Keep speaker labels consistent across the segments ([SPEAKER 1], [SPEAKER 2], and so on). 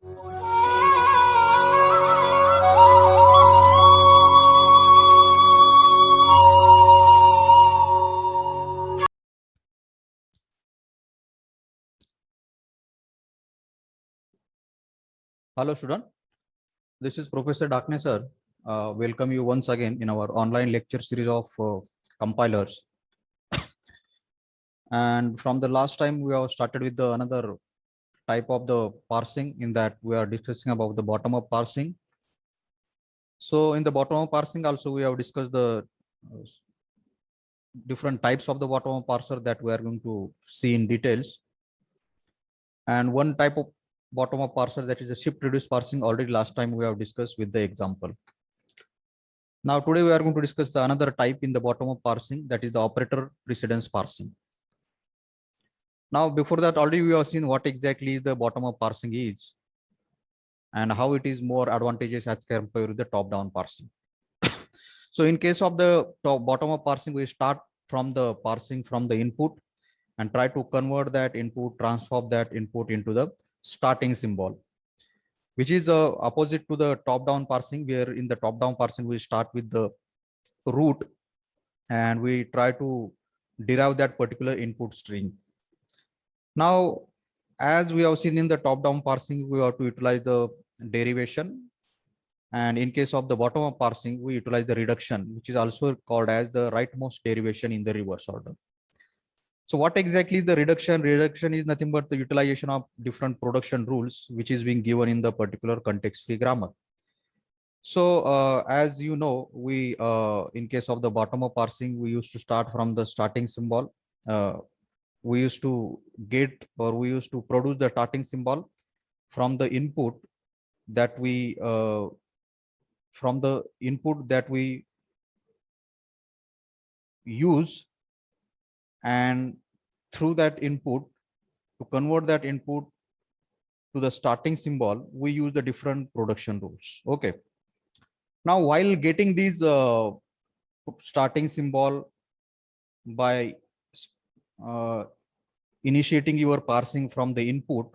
[SPEAKER 1] Hello student, this is Professor Dakne sir. Welcome you once again in our online lecture series of compilers. And from the last time we have started with the another type of the parsing, in that we are discussing about the bottom up parsing. So in the bottom up parsing also we have discussed the uh, different types of the bottom up parser that we are going to see in details. And one type of bottom up parser, that is a shift reduce parsing, already last time we have discussed with the example. Now today we are going to discuss the another type in the bottom of parsing, that is the operator precedence parsing. Now before that, already we have seen what exactly is the bottom of parsing is and how it is more advantageous as compared with the top down parsing. So in case of the bottom up parsing, we start from the parsing from the input and try to convert that input, transform that input into the starting symbol, which is opposite to the top down parsing, where in the top down parsing we start with the root and we try to derive that particular input string. Now, as we have seen in the top down parsing, we have to utilize the derivation. And in case of the bottom up parsing, we utilize the reduction, which is also called as the rightmost derivation in the reverse order. So what exactly is the reduction? Reduction is nothing but the utilization of different production rules, which is being given in the particular context-free grammar. So as you know, we in case of the bottom up parsing, we used to start from the starting symbol. We used to get, or we used to produce the starting symbol from the input that we use, and through that input, to convert that input to the starting symbol, we use the different production rules. Okay. Now, while getting these starting symbol by uh, initiating your parsing from the input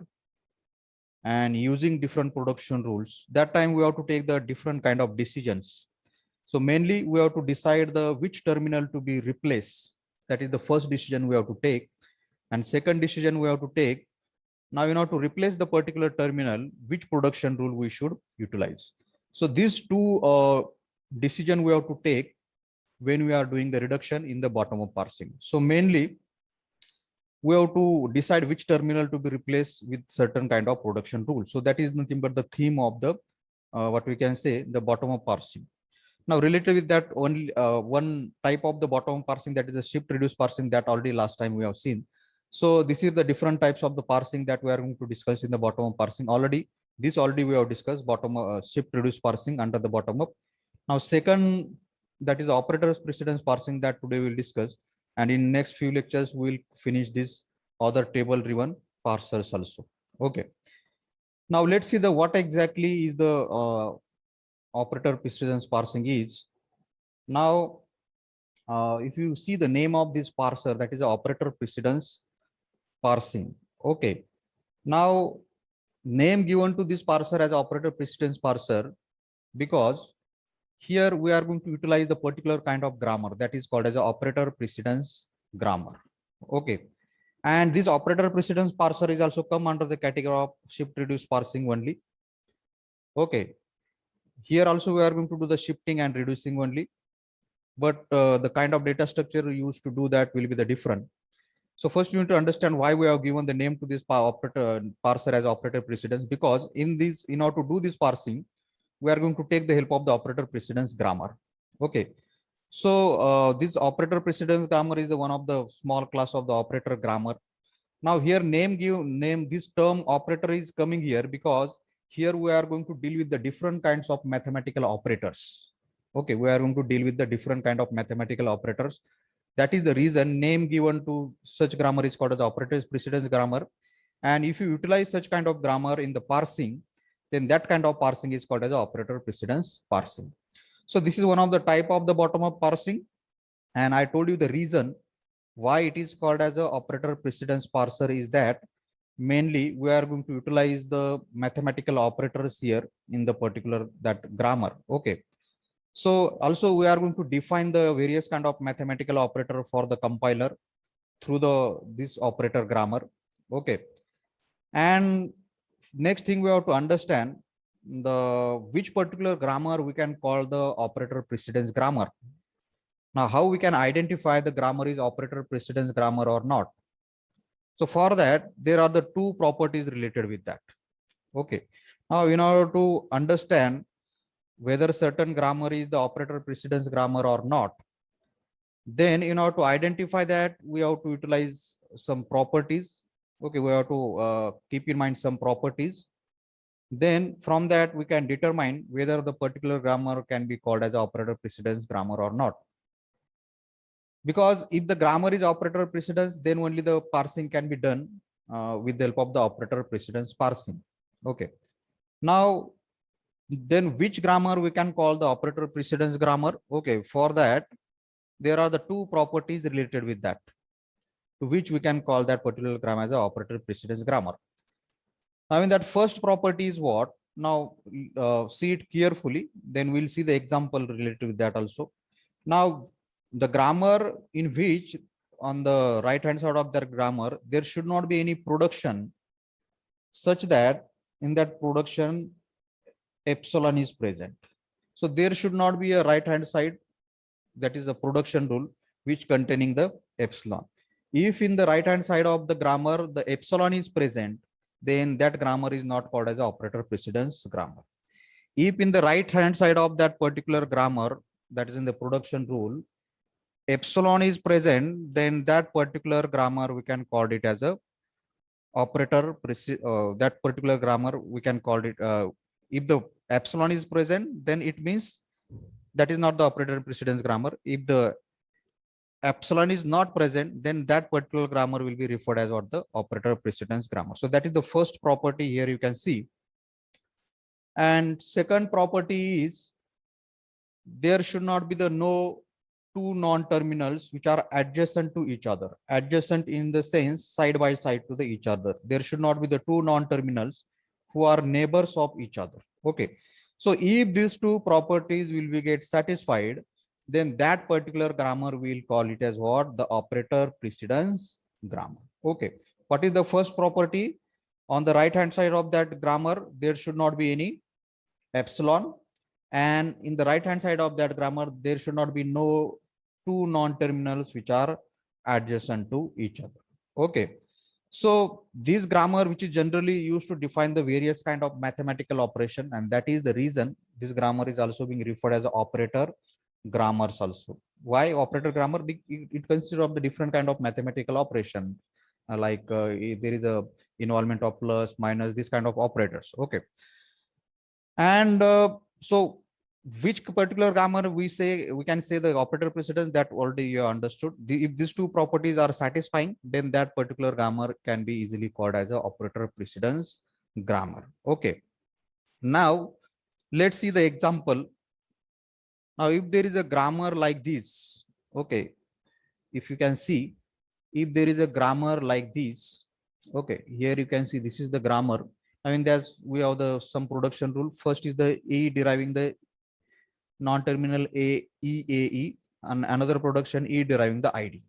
[SPEAKER 1] and using different production rules, that time we have to take the different kind of decisions. So mainly we have to decide the which terminal to be replaced. That is the first decision we have to take. And second decision we have to take, now you know, to replace the particular terminal, which production rule we should utilize. So these two decision we have to take when we are doing the reduction in the bottom of parsing. So mainly we have to decide which terminal to be replaced with certain kind of production rule. So that is nothing but the theme of the what we can say the bottom of parsing. Now related with that, only one type of the bottom parsing, that is a shift reduce parsing, that already last time we have seen. So this is the different types of the parsing that we are going to discuss in the bottom of parsing. Already we have discussed bottom shift reduce parsing under the bottom up. Now second, that is operators precedence parsing, that today we'll discuss, and in next few lectures we'll finish this other table driven parsers also. Okay. Now let's see the what exactly is the operator precedence parsing is. Now, if you see the name of this parser, that is operator precedence parsing. Okay. Now, name given to this parser as operator precedence parser, because here we are going to utilize the particular kind of grammar that is called as a operator precedence grammar. Okay. And this operator precedence parser is also come under the category of shift reduce parsing only. Okay. Here also we are going to do the shifting and reducing only, but the kind of data structure used to do that will be the different. So first you need to understand why we have given the name to this operator parser as operator precedence, because in this, in order to do this parsing, we are going to take the help of the operator precedence grammar. Okay. So this operator precedence grammar is the one of the small class of the operator grammar. Now here name this term operator is coming here because here we are going to deal with the different kinds of mathematical operators. Okay, we are going to deal with the different kind of mathematical operators. That is the reason name given to such grammar is called as operator's precedence grammar. And if you utilize such kind of grammar in the parsing, then that kind of parsing is called as operator precedence parsing. So this is one of the type of the bottom up parsing. And I told you the reason why it is called as a operator precedence parser is that mainly we are going to utilize the mathematical operators here in the particular that grammar. Okay. So also we are going to define the various kind of mathematical operator for the compiler through the this operator grammar. Okay. And next thing we have to understand the which particular grammar we can call the operator precedence grammar. Now, how we can identify the grammar is operator precedence grammar or not. So for that, there are the two properties related with that. Okay. Now, in order to understand whether certain grammar is the operator precedence grammar or not, then in order to identify that, we have to utilize some properties. Okay, we have to keep in mind some properties. Then from that, we can determine whether the particular grammar can be called as operator precedence grammar or not. Because if the grammar is operator precedence, then only the parsing can be done with the help of the operator precedence parsing. Okay. Now, then which grammar we can call the operator precedence grammar? Okay, for that, there are the two properties related with that, to which we can call that particular grammar as a operator precedence grammar. I mean, that first property is what? Now, see it carefully, then we'll see the example related with that also. Now, the grammar in which on the right hand side of that grammar, there should not be any production such that in that production epsilon is present. So there should not be a right hand side, that is a production rule, which containing the epsilon. If in the right hand side of the grammar, the epsilon is present, then that grammar is not called as operator precedence grammar. If in the right hand side of that particular grammar, that is in the production rule, epsilon is present, then that particular grammar we can call it as a operator that particular grammar we can call it if the epsilon is present, then it means that is not the operator precedence grammar. If the epsilon is not present, then that particular grammar will be referred as what the operator precedence grammar. So that is the first property here you can see. And second property is there should not be the no two non-terminals which are adjacent to each other. Adjacent in the sense side by side to the each other. There should not be the two non-terminals who are neighbors of each other. Okay. So if these two properties will be get satisfied, then that particular grammar we'll call it as what? The operator precedence grammar. Okay. What is the first property? On the right hand side of that grammar, there should not be any epsilon. And in the right hand side of that grammar, there should not be no two non-terminals which are adjacent to each other. Okay. So this grammar, which is generally used to define the various kind of mathematical operation, and that is the reason this grammar is also being referred as operator grammars also. Why operator grammar? It consists of the different kind of mathematical operation, there is a involvement of plus, minus, this kind of operators. Okay. And so which particular grammar we can say the operator precedence, that already you understood. If these two properties are satisfying, then that particular grammar can be easily called as a operator precedence grammar. Okay. Now let's see the example. Now if there is a grammar like this, okay, if you can see, if there is a grammar like this, okay, here you can see this is the grammar. I mean, there's we have the some production rule. First is the E deriving the non-terminal EAE, and another production E deriving the ID.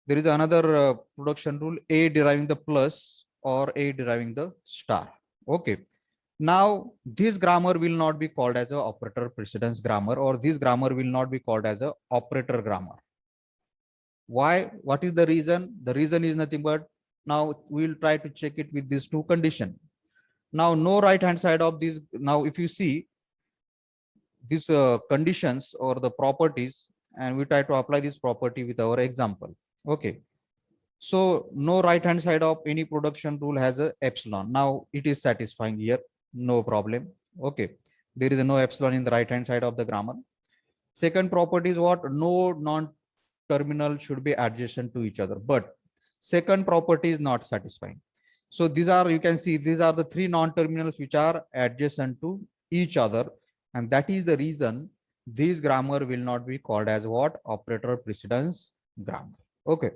[SPEAKER 1] There is another production rule, A deriving the plus or A deriving the star. Okay. Now this grammar will not be called as a operator precedence grammar, or this grammar will not be called as a operator grammar. Why? What is the reason? The reason is nothing but, now we'll try to check it with these two conditions. Now no right hand side of this. Now if you see these conditions or the properties, and we try to apply this property with our example. Okay. So no right hand side of any production rule has a epsilon. Now it is satisfying here, no problem. Okay. There is no epsilon in the right hand side of the grammar. Second property is what? No non-terminal should be adjacent to each other, but second property is not satisfying. So these are, you can see, these are the three non-terminals which are adjacent to each other. And that is the reason this grammar will not be called as what? Operator precedence grammar. Okay.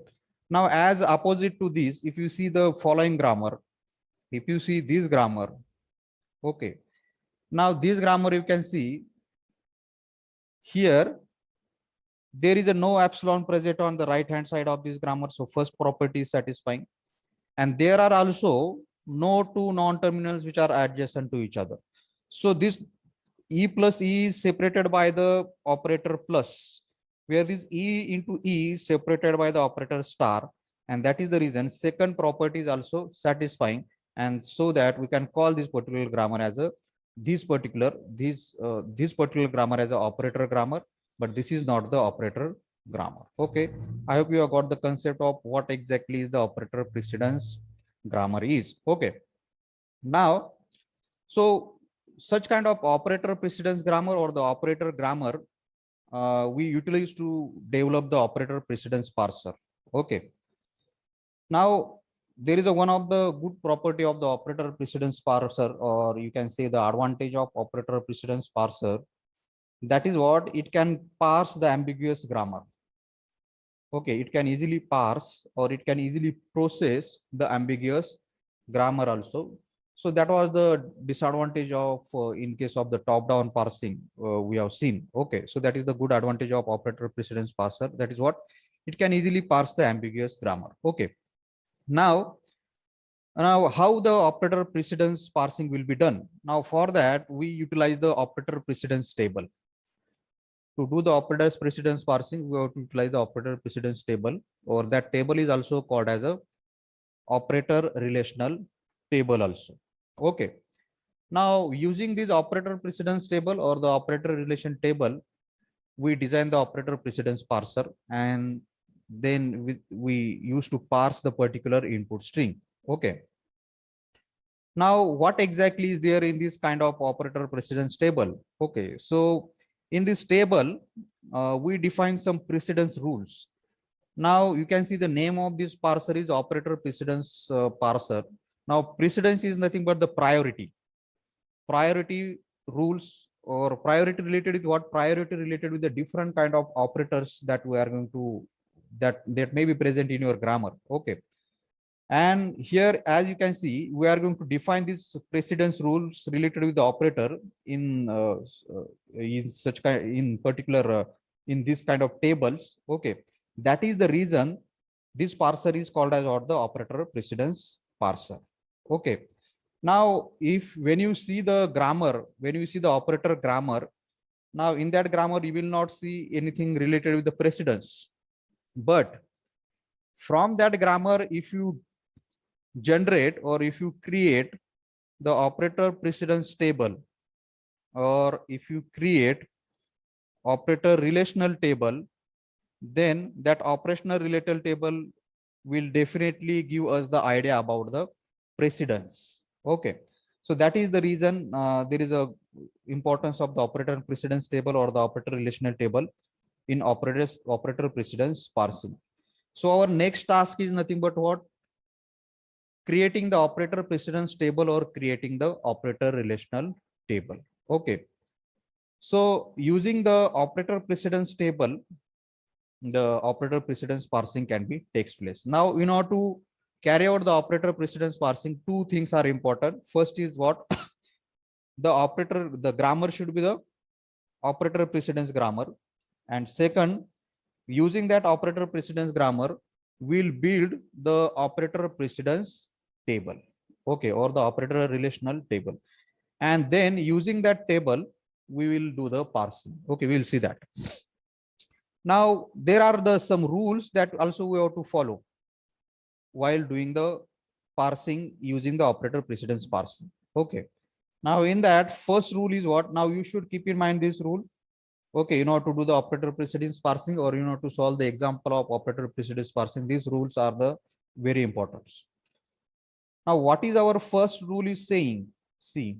[SPEAKER 1] Now, as opposite to this, if you see the following grammar, if you see this grammar, okay. Now this grammar you can see here, there is a no epsilon present on the right hand side of this grammar. So first property is satisfying. And there are also no two non-terminals which are adjacent to each other. So this E plus E is separated by the operator plus, where this E into E is separated by the operator star. And that is the reason second property is also satisfying. And so that we can call this particular grammar as a this particular grammar as an operator grammar, but this is not the operator grammar. Okay, I hope you have got the concept of what exactly is the operator precedence grammar is. Okay, now so such kind of operator precedence grammar or the operator grammar we utilize to develop the operator precedence parser. Okay, now there is a one of the good property of the operator precedence parser, or you can say the advantage of operator precedence parser, that is what it can parse the ambiguous grammar. Okay, it can easily parse or it can easily process the ambiguous grammar also. So that was the disadvantage of in case of the top down parsing we have seen. Okay, so that is the good advantage of operator precedence parser, that is what it can easily parse the ambiguous grammar. Okay, now how the operator precedence parsing will be done. Now for that we utilize the operator precedence table. To do the operator's precedence parsing, we have to utilize the operator precedence table, or that table is also called as a operator relational table also. Okay, now using this operator precedence table or the operator relation table, we design the operator precedence parser, and then we use to parse the particular input string. Okay, now what exactly is there in this kind of operator precedence table? Okay, so in this table we define some precedence rules. Now you can see the name of this parser is operator precedence parser. Now precedence is nothing but the priority rules, or priority related with what? Priority related with the different kind of operators that we are going to that may be present in your grammar. Okay, and here as you can see we are going to define these precedence rules related with the operator in such kind in particular in this kind of tables. Okay, that is the reason this parser is called as what? The operator precedence parser. Okay, now if when you see the grammar, when you see the operator grammar, now in that grammar you will not see anything related with the precedence, but from that grammar if you generate or if you create the operator precedence table, or if you create operator relational table, then that operational relational table will definitely give us the idea about the precedence. Okay, so that is the reason there is a importance of the operator precedence table or the operator relational table in operator precedence parsing. So our next task is nothing but what? Creating the operator precedence table or creating the operator relational table. Okay, so using the operator precedence table, the operator precedence parsing can be takes place. Now in order to carry out the operator precedence parsing, two things are important. First is what? The grammar should be the operator precedence grammar, and second, using that operator precedence grammar, we'll build the operator precedence table. Okay, or the operator relational table, and then using that table we will do the parsing. Okay, we'll see that. Now there are the some rules that also we have to follow while doing the parsing using the operator precedence parsing. Okay, now in that first rule is what? Now you should keep in mind this rule. Okay, you know, to do the operator precedence parsing, or you know, to solve the example of operator precedence parsing, these rules are the very important. Now what is our first rule is saying? See,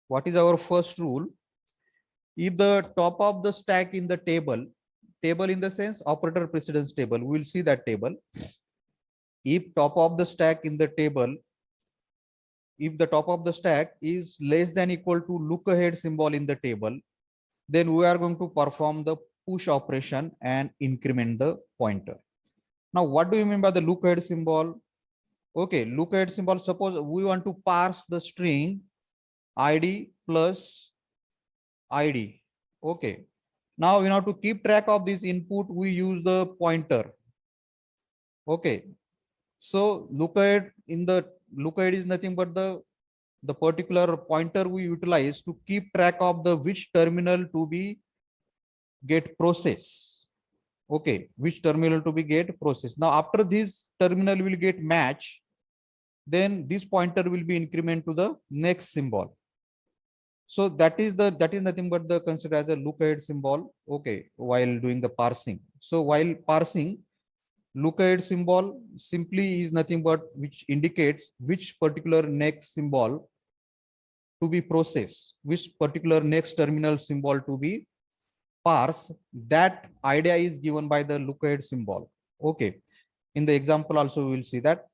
[SPEAKER 1] what is our first rule? If the top of the stack in the table in the sense operator precedence table, we will see that table. If top of the stack in the table, if the top of the stack is less than equal to look ahead symbol in the table, then we are going to perform the push operation and increment the pointer. Now, what do you mean by the look ahead symbol? Okay, look ahead symbol. Suppose we want to parse the string ID plus ID. Okay. Now, in order to keep track of this input, we use the pointer. Okay. So look ahead in the look ahead is nothing but the particular pointer we utilize to keep track of the which terminal to be get process. Okay, which terminal to be get process. Now after this terminal will get match, then this pointer will be increment to the next symbol. So that is nothing but the considered as a look ahead symbol. Okay, while doing the parsing. So while parsing, look ahead symbol simply is nothing but which indicates which particular next symbol to be processed, which particular next terminal symbol to be parsed. That idea is given by the look ahead symbol. Okay. In the example also we will see that.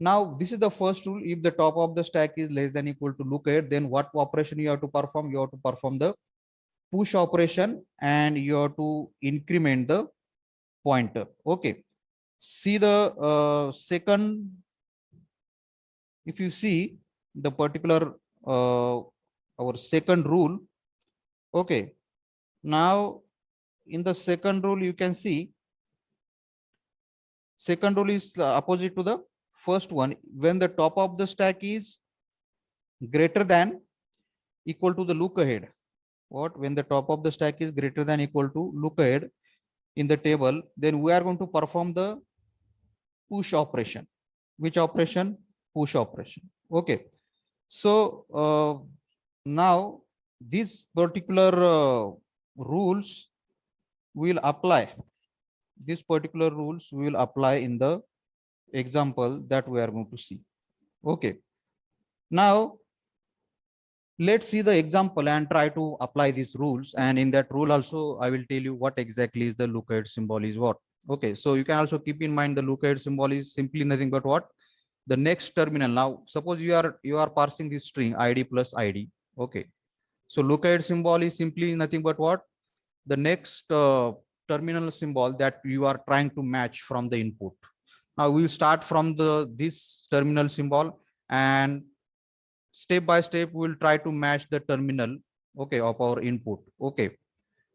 [SPEAKER 1] Now this is the first rule. If the top of the stack is less than equal to look ahead, then what operation you have to perform? You have to perform the push operation and you have to increment the pointer. Okay. See the second, if you see the particular our second rule. Okay. Now in the second rule, you can see second rule is opposite to the first one. When the top of the stack is greater than equal to the look ahead. What? When the top of the stack is greater than equal to look ahead in the table, then we are going to perform the push operation. Which operation? Push operation. Okay. So now this particular rules will apply. These particular rules will apply in the example that we are going to see. Okay. Now let's see the example and try to apply these rules. And in that rule also, I will tell you what exactly is the look ahead symbol is what. Okay. So you can also keep in mind the look ahead symbol is simply nothing but what? The next terminal. Now, suppose you are parsing this string ID plus ID. Okay. So look ahead symbol is simply nothing but what? The next terminal symbol that you are trying to match from the input. Now we'll start from this terminal symbol and step by step we'll try to match the terminal, okay, of our input. Okay.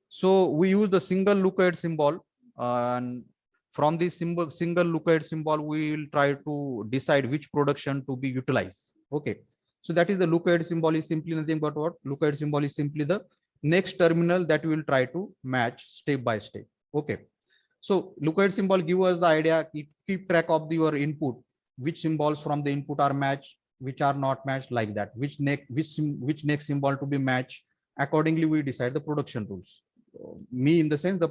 [SPEAKER 1] So we use the single look ahead symbol, and from this single look ahead symbol, we will try to decide which production to be utilized. Okay. So that is the look ahead symbol is simply nothing but what? Look ahead symbol is simply the next terminal that we will try to match step by step. Okay. So look ahead symbol give us the idea, keep track of your input, which symbols from the input are matched, which are not matched, like that, which next symbol to be matched. Accordingly, we decide the production rules. Me in the sense the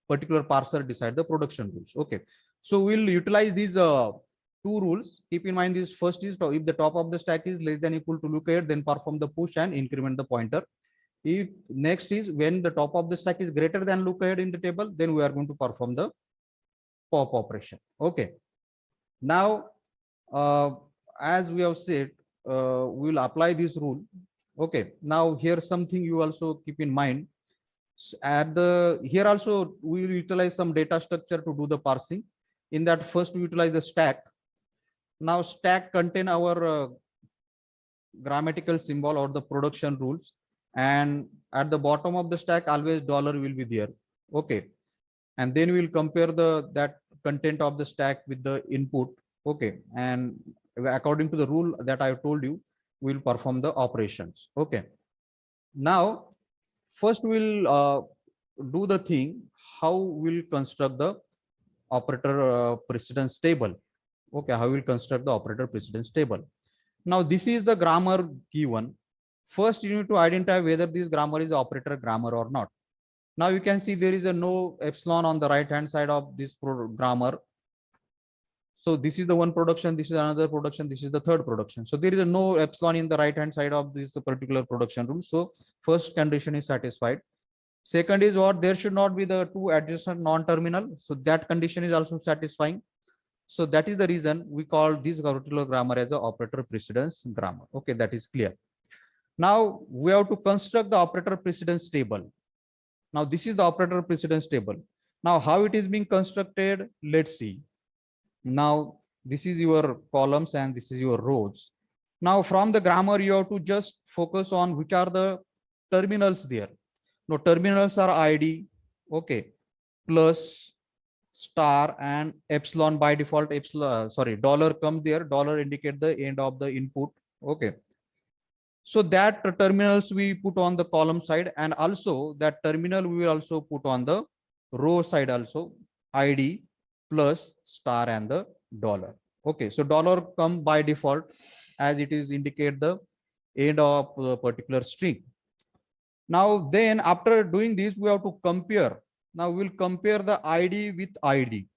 [SPEAKER 1] particular parser decide the production rules. Okay. So we'll utilize these two rules. Keep in mind this first is if the top of the stack is less than equal to look ahead, then perform the push and increment the pointer. If next is when the top of the stack is greater than look ahead in the table, then we are going to perform the pop operation. Okay. Now, as we have said, we will apply this rule. Okay. Now here's something you also keep in mind. At the here also we will utilize some data structure to do the parsing. In that first we utilize the stack. Now stack contain our grammatical symbol or the production rules, and at the bottom of the stack always dollar will be there. Okay. And then we'll compare that content of the stack with the input. Okay. And according to the rule that I told you, we'll perform the operations. Okay. Now first we'll do the thing how we'll construct the operator precedence table. Okay. How we'll construct the operator precedence table. Now this is the grammar given. First you need to identify whether this grammar is operator grammar or not. Now you can see there is a no epsilon on the right hand side of this grammar. So this is the one production, this is another production, this is the third production. So there is a no epsilon in the right hand side of this particular production rule. So first condition is satisfied. Second is what? There should not be the two adjacent non-terminal. So that condition is also satisfying. So that is the reason we call this particular grammar as a operator precedence grammar. Okay, that is clear. Now we have to construct the operator precedence table. Now this is the operator precedence table. Now, how it is being constructed, let's see. Now, this is your columns and this is your rows. Now, from the grammar, you have to just focus on which are the terminals there. Now, terminals are ID, okay, plus star and epsilon. By default, epsilon, sorry, dollar comes there. Dollar indicate the end of the input, okay. So that terminals we put on the column side, and also that terminal we will also put on the row side also, ID plus star and the dollar. Okay, so dollar come by default as it is indicate the end of a particular string. Now then after doing this, we have to compare. Now we'll compare the ID with ID.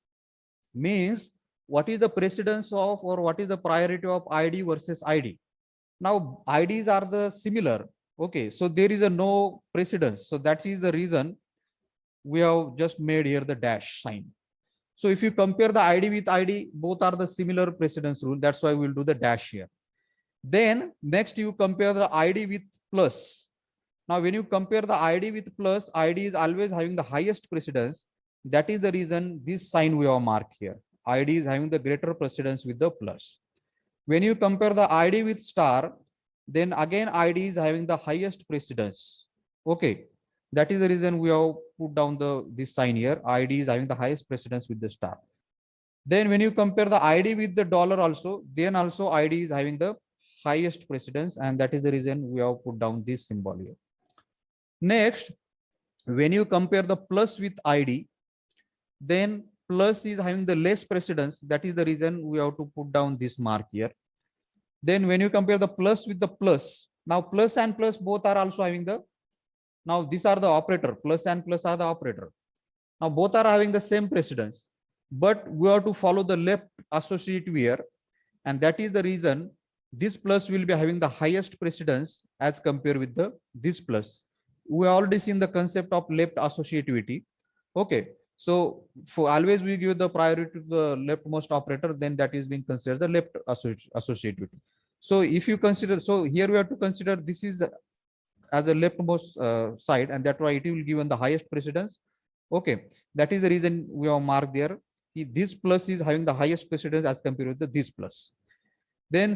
[SPEAKER 1] Means what is the precedence of, or what is the priority of ID versus ID. Now IDs are the similar. Okay, so there is a no precedence. So that is the reason we have just made here the dash sign. So if you compare the ID with ID, both are the similar precedence rule. That's why we'll do the dash here. Then next you compare the ID with plus. Now when you compare the ID with plus, ID is always having the highest precedence. That is the reason this sign we have marked here. ID is having the greater precedence with the plus. When you compare the ID with star, then again ID is having the highest precedence. Okay, that is the reason we have put down this sign here. ID is having the highest precedence with the star. Then when you compare the ID with the dollar also, then also ID is having the highest precedence, and that is the reason we have put down this symbol here. Next, when you compare the plus with ID, then plus is having the less precedence. That is the reason we have to put down this mark here. Then when you compare the plus with the plus, now plus and plus both are also having the, now these are the operator, plus and plus are the operator. Now both are having the same precedence, but we have to follow the left associative here. And that is the reason this plus will be having the highest precedence as compared with the this plus. We already seen the concept of left associativity. Okay, so for always we give the priority to the leftmost operator, then that is being considered the left associativity. So if you consider, so here we have to consider this is as a leftmost side, and that's why it will given the highest precedence. Okay, that is the reason we have marked there. This plus is having the highest precedence as compared with the this plus. Then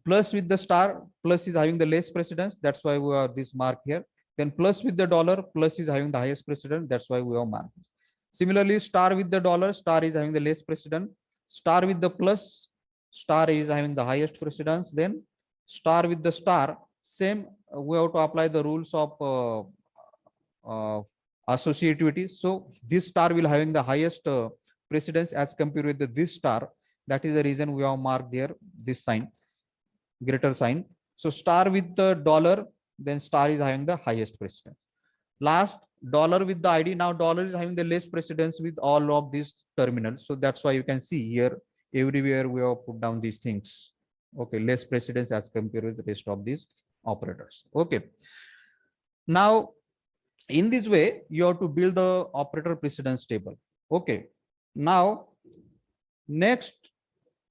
[SPEAKER 1] plus with the star, plus is having the less precedence. That's why we have this mark here. Then plus with the dollar, plus is having the highest precedence. That's why we have marked this. Similarly, star with the dollar, star is having the less precedence. Star with the plus, star is having the highest precedence. Then star with the star, same. We have to apply the rules of associativity. So this star will having the highest precedence as compared with this star. That is the reason we have marked there this sign, greater sign. So star with the dollar, then star is having the highest precedence. Last, dollar with the ID. Now dollar is having the less precedence with all of these terminals. So that's why you can see here everywhere we have put down these things. Okay, less precedence as compared with the rest of these operators. Okay. Now in this way you have to build the operator precedence table. Okay. Now next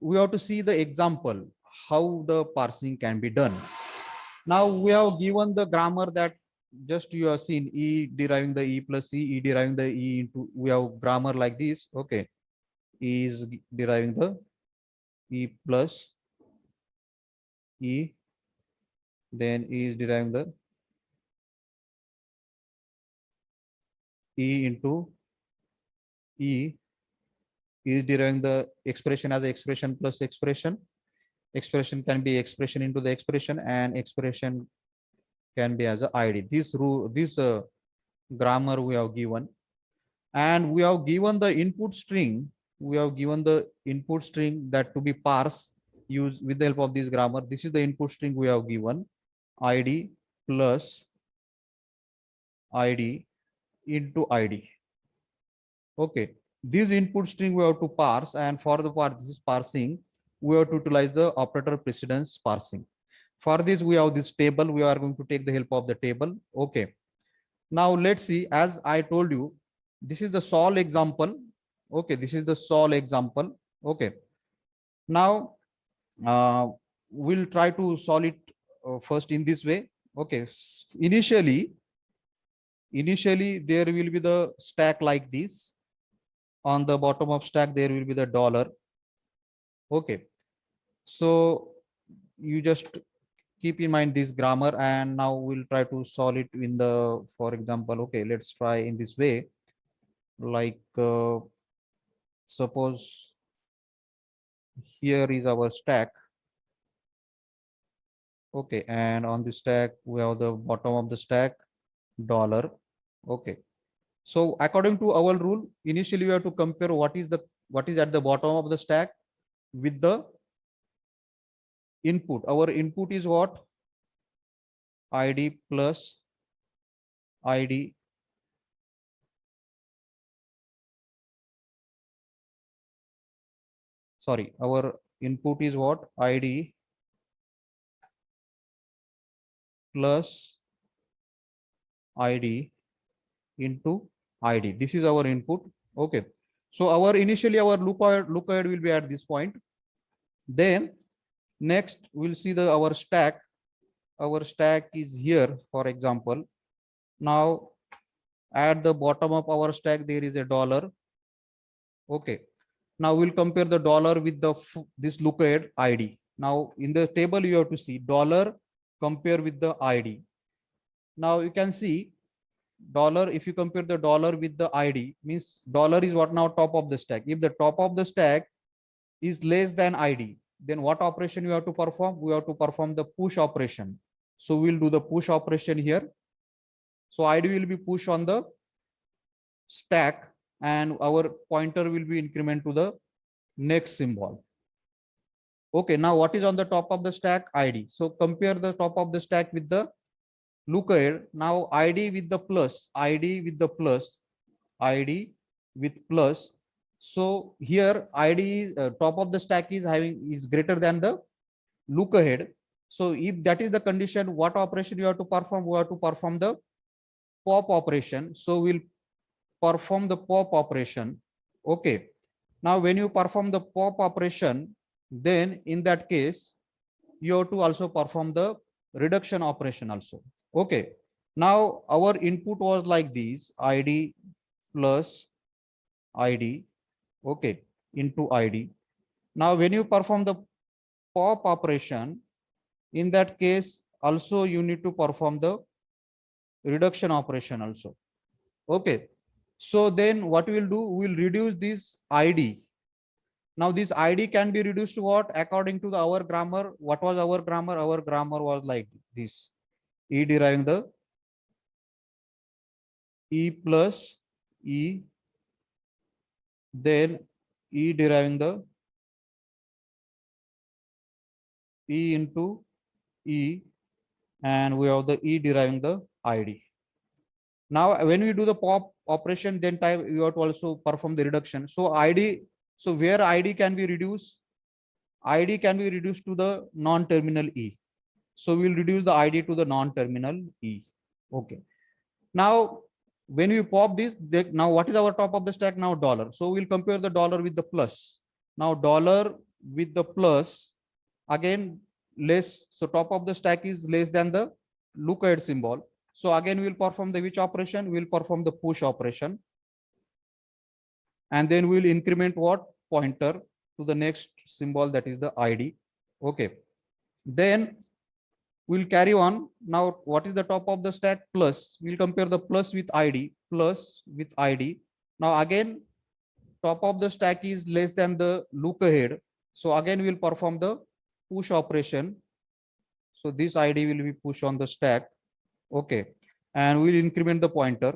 [SPEAKER 1] we have to see the example how the parsing can be done. Now we have given the grammar that just you have seen E deriving the E plus C, E deriving the E into, we have grammar like this. Okay, E is deriving the E plus E, then E is deriving the E into E, is deriving the expression as expression plus expression. Expression can be expression into the expression, and expression can be as a ID. This rule, this grammar we have given, and we have given the input string. We have given the input string that to be parsed use with the help of this grammar. This is the input string we have given, ID plus ID into ID. Okay, this input string we have to parse, and for the part this is parsing, we have to utilize the operator precedence parsing. For this we have this table. We are going to take the help of the table. Okay, now let's see, as I told you, this is the solve example. Okay, this is the solve example. Okay, now we'll try to solve it first in this way. Okay, initially initially there will be the stack like this. On the bottom of stack, there will be the dollar. Okay. So you just keep in mind this grammar, and now we'll try to solve it in the, for example, okay, let's try in this way. Like suppose here is our stack. Okay, and on the stack we have the bottom of the stack dollar. Okay, so according to our rule, initially we have to compare what is at the bottom of the stack with the input. Our input is what? ID plus ID. Sorry, our input is what? ID plus ID into ID. This is our input. Okay. So our initially our look ahead will be at this point. Then next we'll see the our stack. Our stack is here, for example. Now at the bottom of our stack there is a dollar. Okay. Now we'll compare the dollar with the this look ahead ID. Now in the table you have to see dollar compare with the ID. Now you can see dollar, if you compare the dollar with the ID, means dollar is what now top of the stack. If the top of the stack is less than ID, then what operation you have to perform? We have to perform the push operation. So we'll do the push operation here. So ID will be pushed on the stack and our pointer will be increment to the next symbol. Okay, now what is on the top of the stack? ID. So compare the top of the stack with the look ahead. Now ID with the plus, ID with the plus, ID with plus. So here ID top of the stack is greater than the look ahead. So if that is the condition, what operation you have to perform? We have to perform the pop operation. So we'll perform the pop operation. Okay. Now when you perform the pop operation, then in that case, you have to also perform the reduction operation also. Okay. Now our input was like this, ID plus ID, okay, into ID. Now when you perform the pop operation, in that case also you need to perform the reduction operation also. Okay. So then what we will do, we will reduce this ID. Now this ID can be reduced to what? According to our grammar. What was our grammar? Our grammar was like this. E deriving the E plus E, then E deriving the E into E, and we have the E deriving the ID. Now when we do the pop operation, then type you have to also perform the reduction. So ID, so where ID can be reduced? ID can be reduced to the non-terminal E. So we'll reduce the ID to the non-terminal E. Okay. Now when we pop this, now what is our top of the stack? Now dollar. So we'll compare the dollar with the plus. Now dollar with the plus, again less. So top of the stack is less than the look ahead symbol. So again we'll perform the which operation? We'll perform the push operation. And then we'll increment what? Pointer to the next symbol, that is the ID. Okay. Then we'll carry on. Now what is the top of the stack? Plus. We'll compare the plus with ID, plus with ID. Now again top of the stack is less than the look ahead. So again we'll perform the push operation. So this ID will be pushed on the stack. Okay. And we'll increment the pointer.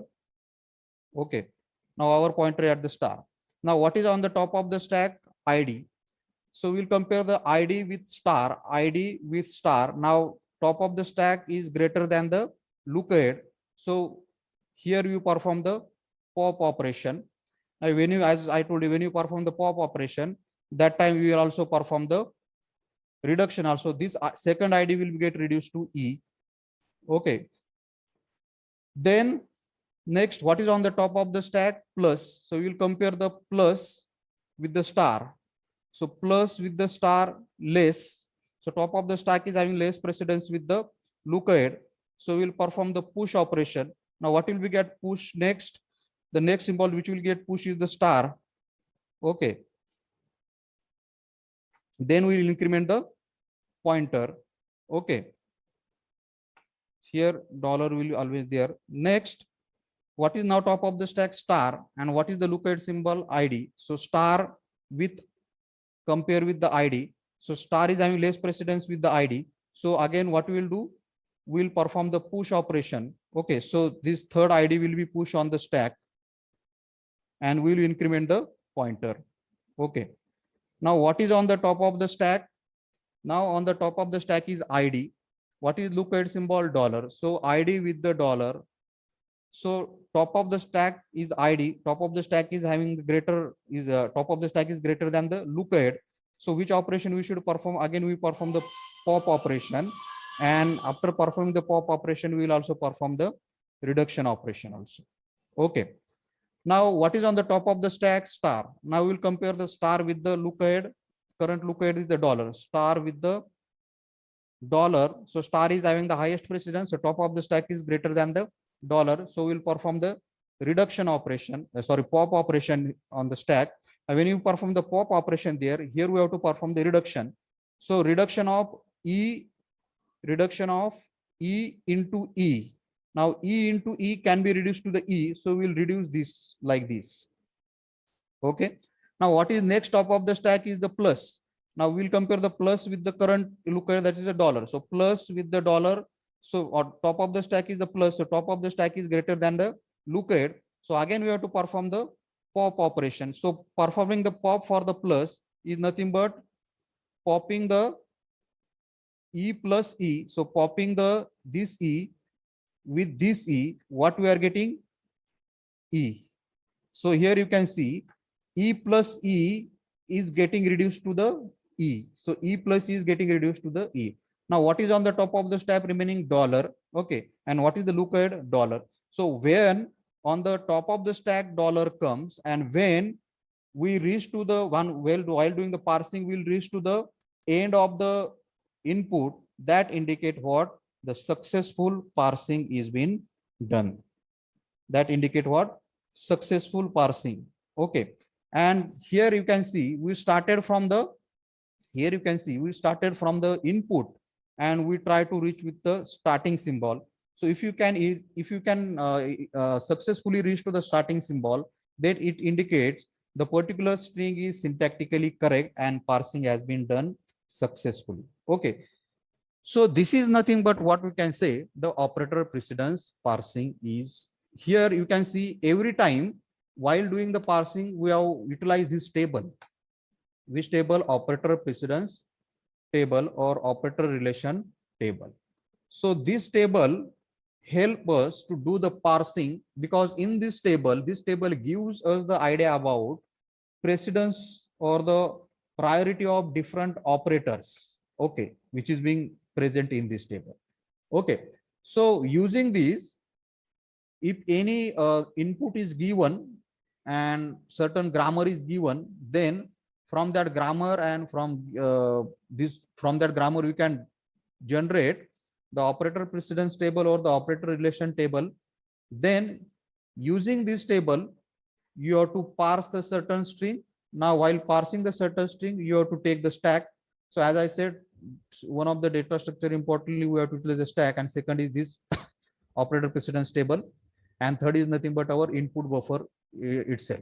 [SPEAKER 1] Okay. Now our pointer at the star. Now what is on the top of the stack? ID. So we'll compare the ID with star, ID with star. Now top of the stack is greater than the look ahead. So here you perform the pop operation. Now when you, as I told you, when you perform the pop operation, that time we will also perform the reduction also. This second ID will get reduced to E. Okay. Then next, what is on the top of the stack? Plus. So we'll compare the plus with the star. So plus with the star less. So top of the stack is having less precedence with the look ahead. So we'll perform the push operation. Now what will be get pushed next? The next symbol which will get pushed is the star. Okay. Then we will increment the pointer. Okay. Here dollar will be always there. Next, what is now top of the stack? Star. And what is the lookout symbol? ID. So star with compare with the ID. So star is having less precedence with the ID. So again, what we will do? We'll perform the push operation. Okay, so this third ID will be pushed on the stack and we'll increment the pointer. Okay. Now what is on the top of the stack? Now on the top of the stack is ID. What is lookout symbol? Dollar. So ID with the dollar. So top of the stack is ID. Top of the stack is having greater is top of the stack is greater than the lookout. So which operation we should perform? Again, we perform the pop operation, and after performing the pop operation, we will also perform the reduction operation also. Okay. Now what is on the top of the stack? Star. Now we will compare the star with the lookout. Current lookout is the dollar. Star with the dollar. So star is having the highest precedence. So top of the stack is greater than the dollar. So we'll perform the reduction operation, pop operation on the stack. And when you perform the pop operation there, here we have to perform the reduction. So reduction of E into E. Now E into E can be reduced to the E. So we'll reduce this like this. Okay. Now what is next top of the stack is the plus. Now we'll compare the plus with the current lookout, that is a dollar. So plus with the dollar. So top of the stack is the plus. So top of the stack is greater than the lookout. So again, we have to perform the pop operation. So performing the pop for the plus is nothing but popping the E plus E. So popping the this E with this E, what we are getting? E. So here you can see E plus E is getting reduced to the E. So E plus E is getting reduced to the E. Now what is on the top of the stack remaining? Dollar. Okay. And what is the lookout? Dollar. So when on the top of the stack dollar comes, and when we reach to the one, well, while doing the parsing, we'll reach to the end of the input, that indicate what? The successful parsing is being done. That indicate what? Successful parsing. Okay. And here you can see we started from the input and we try to reach with the starting symbol. So if you can successfully reach to the starting symbol, then it indicates the particular string is syntactically correct and parsing has been done successfully. Okay. So this is nothing but what we can say the operator precedence parsing is. Here you can see every time while doing the parsing, we have utilized this table. Which table? Operator precedence table or operator relation table. So this table help us to do the parsing, because in this table gives us the idea about precedence or the priority of different operators. Okay, which is being present in this table. Okay, so using this, if any input is given and certain grammar is given, then from that grammar and from that grammar we can generate the operator precedence table or the operator relation table. Then using this table, you have to parse the certain string. Now while parsing the certain string, you have to take the stack. So as I said, one of the data structure importantly we have to utilize the stack, and second is this operator precedence table, and third is nothing but our input buffer itself.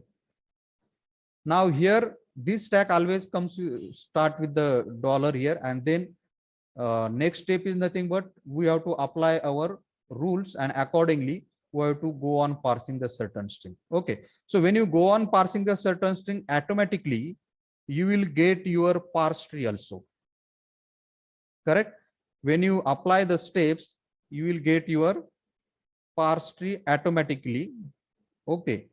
[SPEAKER 1] Now here this stack always comes to start with the dollar here, and then next step is nothing but we have to apply our rules, and accordingly we have to go on parsing the certain string. Okay, so when you go on parsing the certain string, automatically you will get your parse tree also. Correct? When you apply the steps, you will get your parse tree automatically. Okay,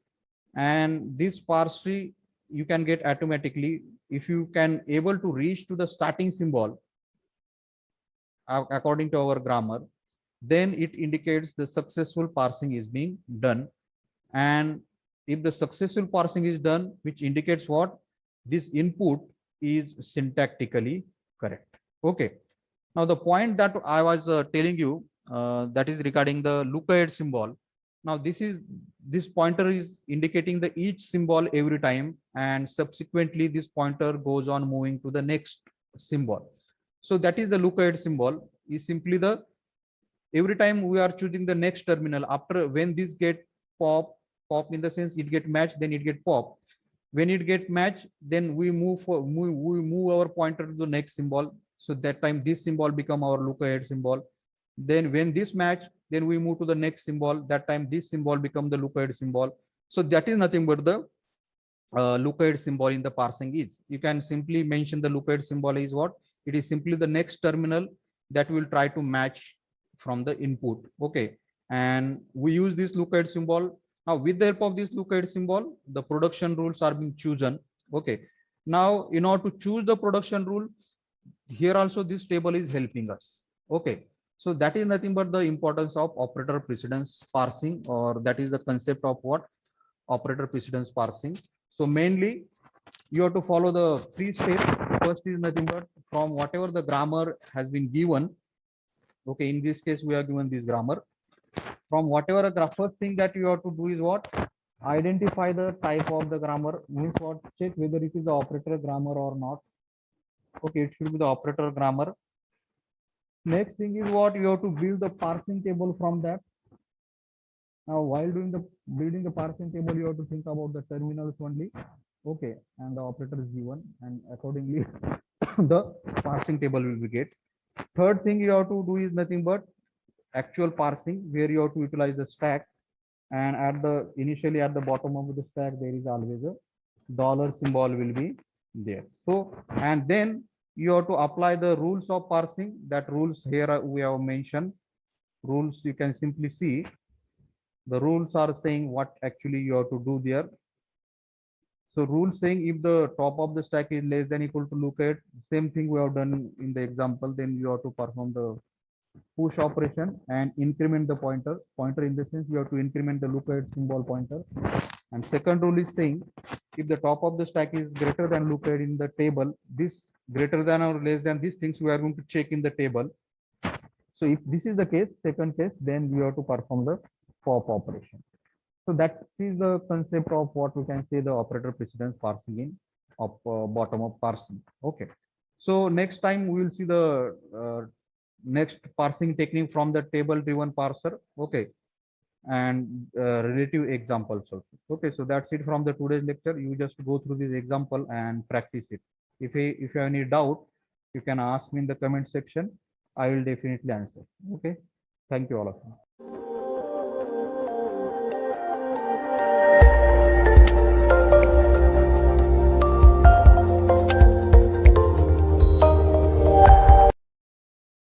[SPEAKER 1] and this parse tree you can get automatically if you can able to reach to the starting symbol according to our grammar, then it indicates the successful parsing is being done. And if the successful parsing is done, which indicates what? This input is syntactically correct. Okay. Now the point that I was telling you, that is regarding the lookout symbol. Now this pointer is indicating the each symbol every time, and subsequently this pointer goes on moving to the next symbol. So that is the look ahead symbol, is simply the every time we are choosing the next terminal, after when this get pop in the sense it get matched, then it get pop. When it get matched, then we we move our pointer to the next symbol. So that time this symbol become our look ahead symbol. Then when this match, then we move to the next symbol. That time this symbol become the look ahead symbol. So that is nothing but the look ahead symbol in the parsing is. You can simply mention the look ahead symbol is what? It is simply the next terminal that will try to match from the input. Okay. And we use this look ahead symbol. Now with the help of this look ahead symbol, the production rules are being chosen. Okay. Now in order to choose the production rule, here also this table is helping us. Okay. So that is nothing but the importance of operator precedence parsing, or that is the concept of what? Operator precedence parsing. So mainly you have to follow the three steps. First is nothing but from whatever the grammar has been given. Okay, in this case we are given this grammar. From whatever the first thing that you have to do is what? Identify the type of the grammar, means what? Check whether it is the operator grammar or not. Okay, it should be the operator grammar. Next thing is what? You have to build the parsing table from that. Now while doing the building the parsing table, you have to think about the terminals only. Okay, and the operator is given, and accordingly the parsing table will be get. Third thing you have to do is nothing but actual parsing, where you have to utilize the stack, and at the initially at the bottom of the stack there is always a dollar symbol will be there. So and then you have to apply the rules of parsing. That rules here we have mentioned. Rules you can simply see. The rules are saying what actually you have to do there. So rule saying if the top of the stack is less than equal to look at, same thing we have done in the example, then you have to perform the push operation and increment the pointer. Pointer in the sense you have to increment the look at symbol pointer. And second rule is saying if the top of the stack is greater than look at in the table, this greater than or less than these things we are going to check in the table. So if this is the case, second case, then you have to perform the pop operation. So that is the concept of what we can say the operator precedence parsing in of bottom up parsing. Okay. So next time we will see the next parsing technique from the table driven parser. Okay. And relative examples also. Okay. So that's it from the today's lecture. You just go through this example and practice it. If you have any doubt, you can ask me in the comment section. I will definitely answer. Okay. Thank you all of you.